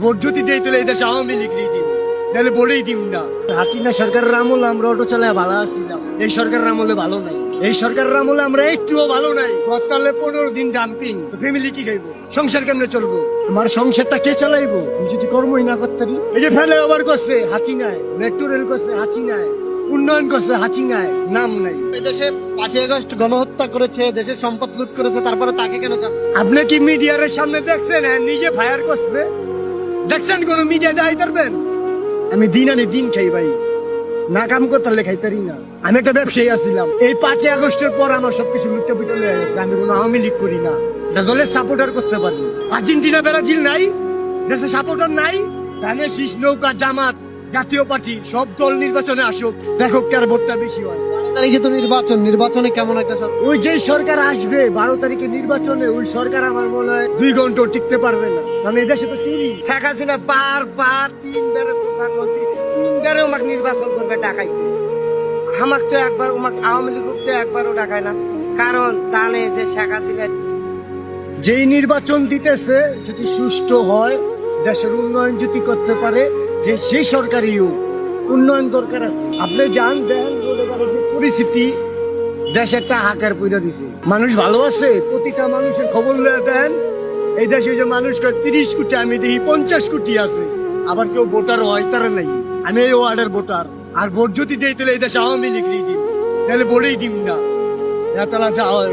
Vote যদি দেই তাহলে এই দেশে আওয়ামী লীগ দিব, নাহলে ভোটেই দিব না। হাসিনা সরকারের আমলে আমরা অটো চালায় ভালো আসছিলাম, এই সরকারের আমলে ভালো নাই। এই সরকারের আমলে আমরা একটুও ভালো নাই। গতকালে 15 দিন ডাম্পিং, তো ফ্যামিলি কি খাইবো? সংসার কেমনে চলবো? আমার সংসারটা কে চালাইবো আমি যদি কর্মই না করতে পারি? এই যে ফেলে ওভার করছে হাসিনায়, মেট্রো রেল করছে হাসিনায়, উন্নয়ন করছে হাসিনায়, নাম নাই। দেশে 5ই আগস্ট গণহত্যা করেছে, দেশের সম্পদ লুট করেছে, তারপরে তাকে কেন চান? আপনি কি মিডিয়ার সামনে দেখছেন নিজে ফায়ার করছে? দেখছেন কোন মিডিয়া দায়ী করবেন? আমি দিন আনি দিন খাই ভাই, না কাম করতে খাইতারি না। আমি একটা ব্যবসায়ী আসছিলাম, এই 5ই আগস্টের পর আমার সবকিছু লুটে পিটে হয়ে গেছে। আমি কোনো আওয়ামী লীগ করি না, এটা দলের সাপোর্টার করতে পারি। আর্জেন্টিনা ব্রাজিল নাই, দেশে সাপোর্টার নাই। ধানের শীষ, নৌকা, জামাত, জাতীয় পার্টি সব দল নির্বাচনে আসুক, দেখো কার ভোটটা বেশি হয়। 12 তারিখে তো নির্বাচনে কেমন একটা সরকার? ওই যে সরকার আসবে 12 তারিখে নির্বাচনে, ওই সরকার আমার মনে হয় 2 ঘন্টা টিকতে পারবে না। কারণ এই দেশে তো চুরি। শেখ হাসিনা বারবার 3 বারের প্রধানমন্ত্রী, 3 বারে ওমাক নির্বাচন করবে ডাকাইছে। আমাক তো একবার ওমাক আওয়ামী লীগ তো একবারও ডাকায় না, কারণ জানে যে শেখ হাসিনা যেই নির্বাচন দিতেছে যদি সুষ্ঠু হয়, দেশের উন্নয়ন যদি করতে পারে, যে সেই সরকারই হোক, উন্নয়ন দরকার আছে। আপনি জান দেন যে পরিস্থিতি, দেশ একটা হাকার পইরা দিছে। মানুষ ভালো আছে? প্রতিটা মানুষের খবর লয়ে দেন। এই দেশে যে মানুষ 30 কোটি, আমি দেখি 50 কোটি আছে। আবার কেউ ভোটার হয় তারা নাই। আমি এই ওয়ার্ডের ভোটার, আর ভোট যদি দেই তাহলে এই দেশে আওয়ামী লীগ দিব, নাহলে ভোটেই দিব না। এতলা যাওয়া